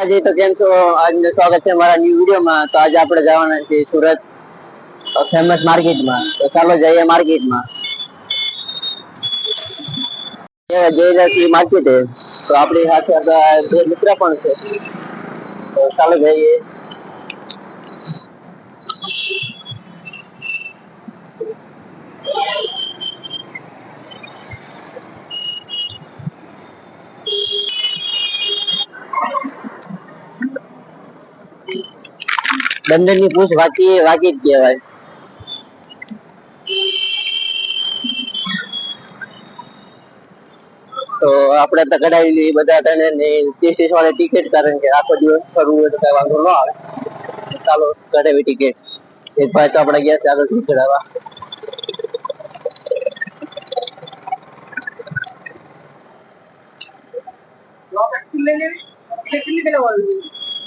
જી તો કેમ છો? આજનું સ્વાગત છે મારા ન્યુ વિડીયોમાં. તો આજે આપણે જવાના છીએ સુરત ફેમસ માર્કેટમાં. તો ચાલો જઈએ માર્કેટમાં. જઈ માર્કેટ તો આપણી સાથે બે મિત્ર પણ છે. તો ચાલો જઈએ. બંદરની પૂછ વાંચી વાંચી જ કહેવાય. તો આપણે તો કઢાવી બધા તને 30 વાળી ટિકિટ, કારણ કે આખો દિવસ ફરવું હોય તો કઈ વાંધો ન આવે. ચાલો કઢાવી ટિકિટ. એક ભાઈ તો આપણે ગયા છે આગળ ટિકિટ કઢાવવા.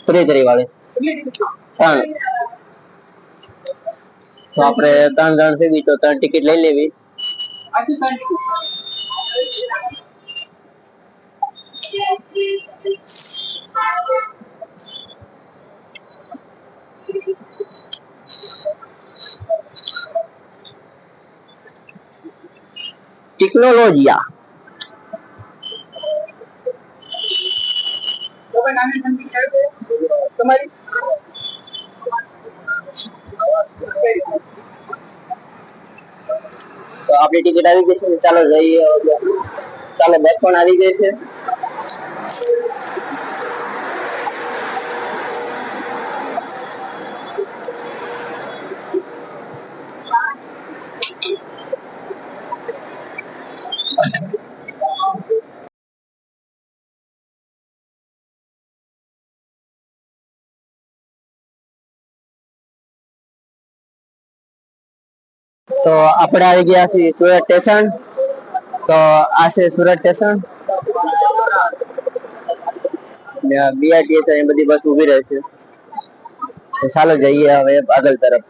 ત્રી વાળે ત્રણ. તો આપણે 3 જણ છે તો 3 ટિકિટ લઈ લેવી. ટેકનોલોજીયા તમારી તો આપણી ટિકિટ આવી ગઈ છે. ચાલો જઈએ. ચાલો બસ પણ આવી ગઈ છે. તો આપણે આવી ગયા છીએ સુરત સ્ટેશન. તો આ છે સુરત સ્ટેશન. બીઆરટીએસ એ બધી બસ ઉભી રહે છે. તો ચાલો જઈએ હવે આગળ તરફ.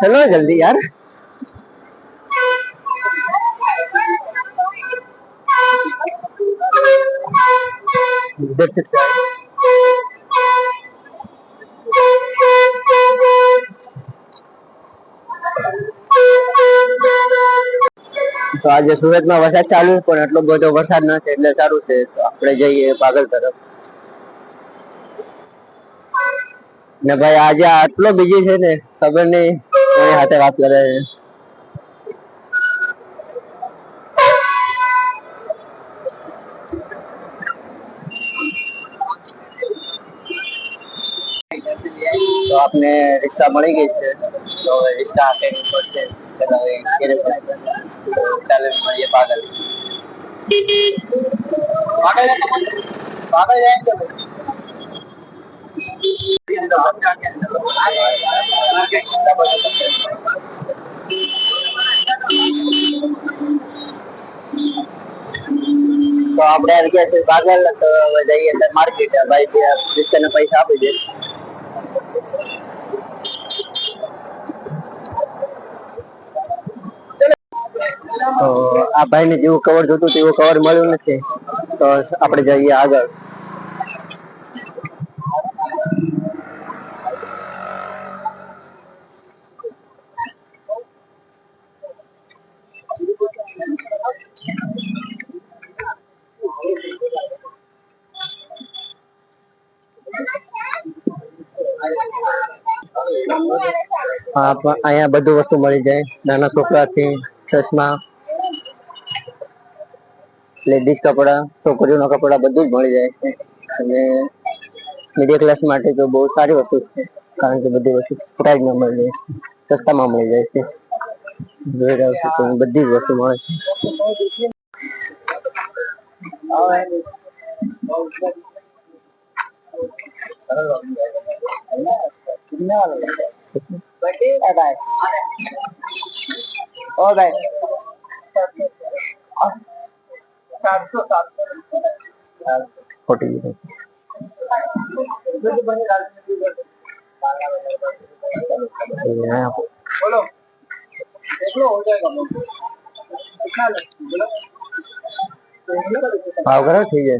ચલો જલ્દી યાર. તો આજે સુરતમાં વરસાદ ચાલુ પણ એટલો બધો વરસાદ નથી, એટલે સારું છે. તો આપણે જઈએ પાગલ તરફ. ને ભાઈ આજે આટલો બીજી છે ને, ખબર નઈ કોની સાથે વાત કરે છે. તો આપને રિક્ષા મળી ગઈ છે. તો હવે રિક્ષા હાંકવી પડશે. ચાલો મળીએ પાગલ. પાગલ તો આપણે આવી ગયા છે પાગલ. તો હવે જઈએ માર્કેટ. ભાઈ રિક્ષાના પૈસા આપી દે. તો આ ભાઈ ને જેવું કવર જોતું તેવું કવર મળ્યું નથી. તો આપણે જઈએ આગળ. હા, અહીંયા બધું વસ્તુ મળી જાય. નાના છોકરાથી ચશ્મા, લેડીઝ કપડા, છોકરીઓના કપડા બધું જ મળી જાય છે. અને મિડલ ક્લાસ માટે તો બહુ સારી વસ્તુ છે, કારણ કે બધી વસ્તુ પ્રાઇઝમાં મળી જાય છે, સસ્તામાં મળી જાય છે. બધી જ વસ્તુ મળે છે. ભાવ કરો થઈ જાય।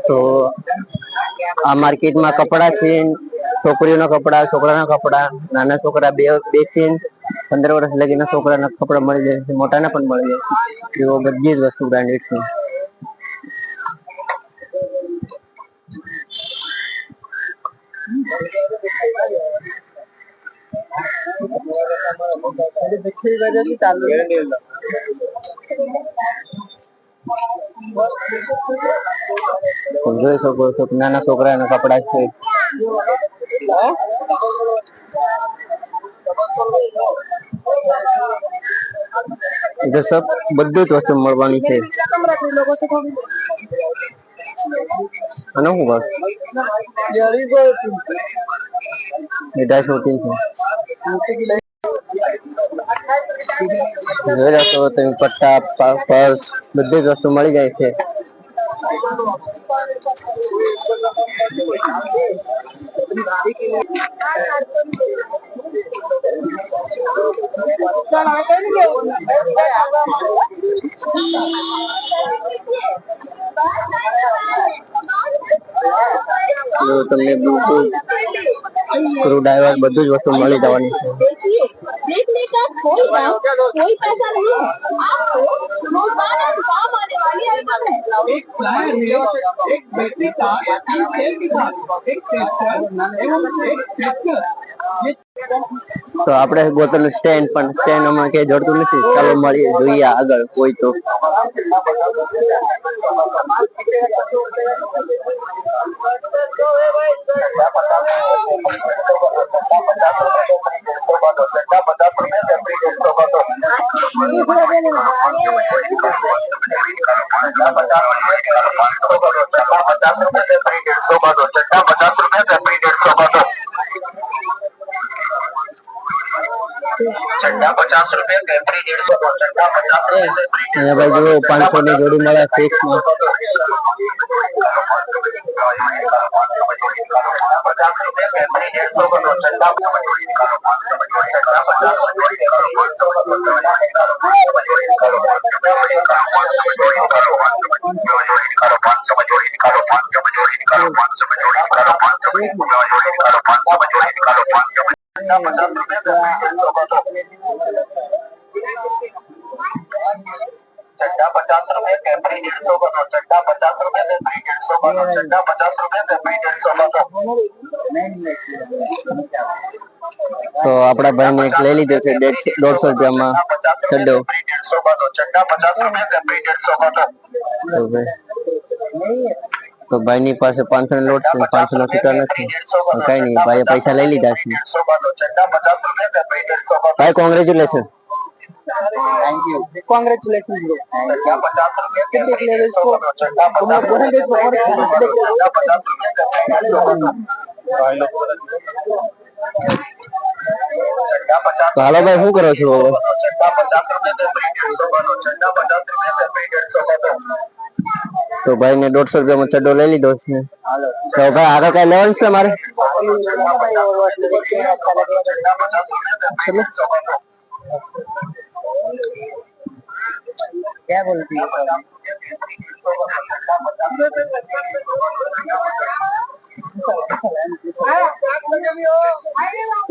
તો આ માર્કેટમાં કપડા છે, છોકરીઓના કપડા, છોકરાના કપડા, નાના છોકરા બે છે, 15 વર્ષ લગીના છોકરાના કપડા મળી જાય છે, મોટાના પણ મળી જાય છે। એવો બધી જ વસ્તુ બ્રાન્ડેડ છે। જોઈ શકો છો નાના છોકરાના કપડા છે। जो सब બધું જ વસ્તુ મળવાની છે। અને હું બસ મીઠાઈ છોટી છે। જોઈ શકો તમે પટ્ટા પર્સ બધી જ વસ્તુ મળી જાય છે। તમને બ્લૂટૂથ સ્ક્રૂ ડ્રાઈવર બધું જ વસ્તુ મળી જવાની છે। देखने का कोई पैसा नहीं है, आपको रोजाना काम आने वाली आइटम है। एक फ्लायर मिले, एक बैटरी का सेल के साथ एक टेस्टर एवं एक स्पीकर। तो આપણે બોતલનું સ્ટેન્ડ પણ સ્ટેન્ડ અમારે કે જોડતું નથી। ચાલો મળીએ જોઈએ આગળ કોઈ તો। चड्डा 50 रुपए, कैपरी 150, અહીંયા ભાઈ જો 500 ની જોડી મળે ફિક્સ માં। चड्डा 50 रुपए, कैपरी 150, चड्डा 50 रुपए, कैपरी 150, चड्डा 50 रुपए, कैपरी 150। તો આપડા ભાઈને એક લઈ લીધો છે 150 રૂપિયામાં ચડ્ડો। चड्डा 50 रुपए, कैपरी 150। તો ભાઈની પાસે 500 નો નોટ છે, 500 નો સિક્કા નથી, કઈ નહીં, ભાઈએ પૈસા લઈ લીધા છે। ભાઈ congratulation. Thank you, congratulation bro. તો હાલો ભાઈ શું કરો છો હવે? તો ભાઈ ને 150 રૂપિયામાં ચડ્ડો લઈ લીધો છે। તો ભાઈ આગળ કઈ લેવાનું છે મારે? क्या बोलती है?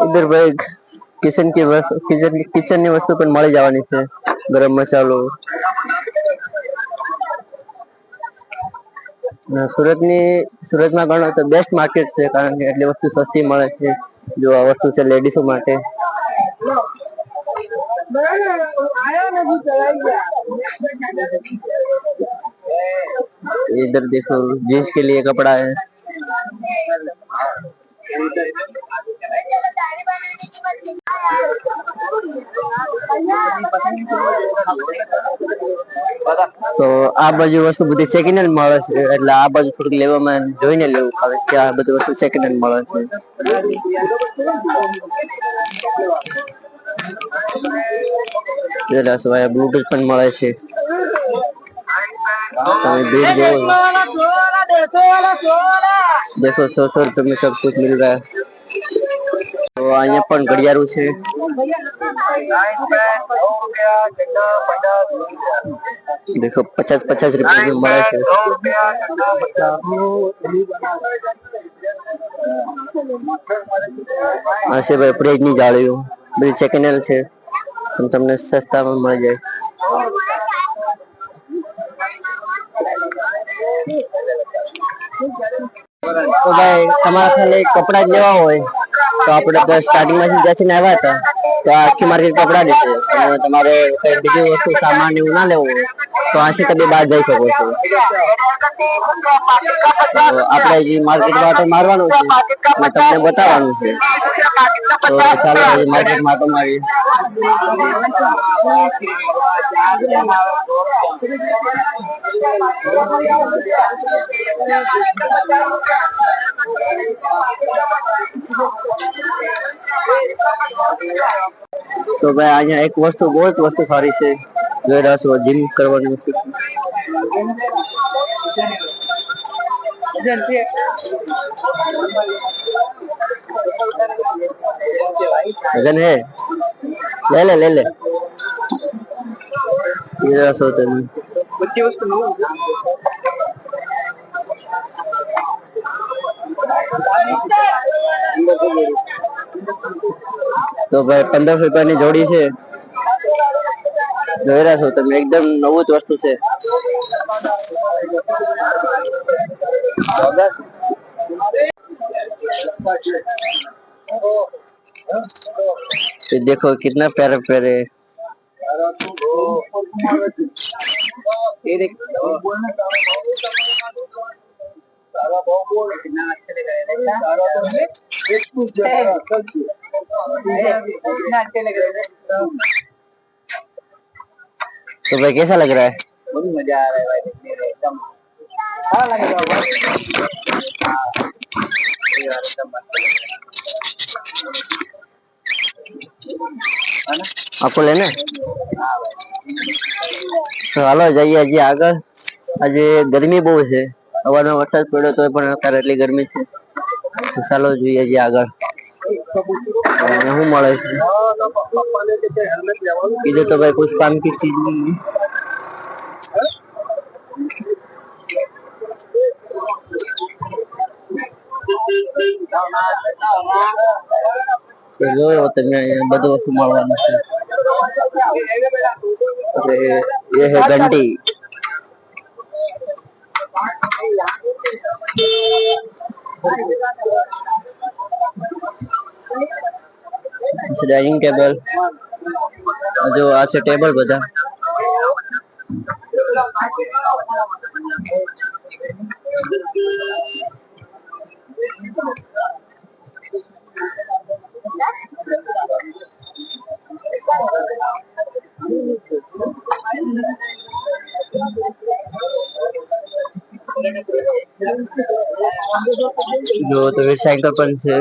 इधर भाई किचन की वस्तु પણ મળી જવાની છે। ગરમ મસાલો સુરતમાં ઘણો તો બેસ્ટ માર્કેટ છે, કારણ કે એટલી વસ્તુ સસ્તી મળે છે। જો આ વસ્તુ છે લેડીઝો માટે। इधर देखो जींस के लिए कपड़ा है। તો આ બાજુ વસ્તુ બધી સેકન્ડ હેન્ડ મળે છે, એટલે આ બાજુ થોડુંક લેવામાં જોઈને લેવું પડે કે આ બધી વસ્તુ સેકન્ડ હેન્ડ મળે છે। પેલા સિવાય બ્લૂટૂથ પણ મળે છે। તમે दूर जो देखो 100 रुपये में सब कुछ मिल रहा है। તો અહીંયા પણ ઘડિયાળું છે. દેખો 50-50 રૂપિયા મળે છે. આ છે ભાઈ ફ્રીજ ની જાળીઓ, બધી સેકન્ડ હેન્ડ છે, તમને સસ્તામાં મળી જાય. તો ભાઈ તમારા ખાલી કપડા જ લેવા હોય તો આપણે તો સ્ટાર્ટિંગ માંથી જઈને આવ્યા હતા તો આખી માર્કેટ કપડા જ છે. અને તમારે કઈ બીજી વસ્તુ સામાન એવું ના લેવું હોય તો આથી તમે બહાર જઈ શકો છો. આપણે જે માર્કેટ માટે મારવાનું છે અને તમને બતાવવાનું છે. તો ચાલો માર્કેટ માટે મારીએ. તો ભાઈ અહીંયા એક વસ્તુ બહુ જ વસ્તુ સારી છે, જોઈ રહ્યા છો, જીમ કરવાની વસ્તુ. वजन है, ले ले ले ले, ये रहा सो तुम बच्ची वस्तु लो. तो भाई 1500 રૂપિયાની જોડી છે, જોઈ રહ્યા છો તમે, એકદમ નવું જ વસ્તુ છે. ये देखो कितना प्यारा प्यारे. ये देख तो भाई कैसा लग रहा है? बहुत मजा आ रहा है भाई, देखने में एकदम अच्छा लग रहा है. आपको लेना है? तो હાલો જઈએ હજી આગળ. આજે ગરમી બહુ છે, સવારનો વરસાદ પડ્યો તો પણ અત્યારે એટલી ગરમી છે. તો ચાલો જોઈએ હજી આગળ શું મળે છે. इधर तो भाई कुछ काम की चीज नहीं है. જોયો તમે અહીંયા બધું વસ્તુ મળવાનું છે. ये है घंटी. डाइनिंग टेबल, जो आ છે ટેબલ બધા. જો તો સાયકલ પણ છે.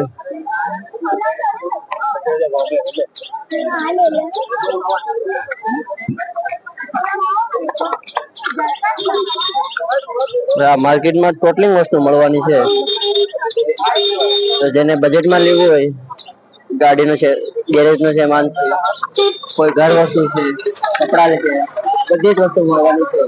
માર્કેટમાં ટોટલી વસ્તુ મળવાની છે. તો જેને બજેટમાં લેવું હોય, ગાડીનો છે, ગેરેજનો સામાન છે, કોઈ ઘર વસ્તુ છે, કપડા છે, બધી જ વસ્તુ મળવાની છે.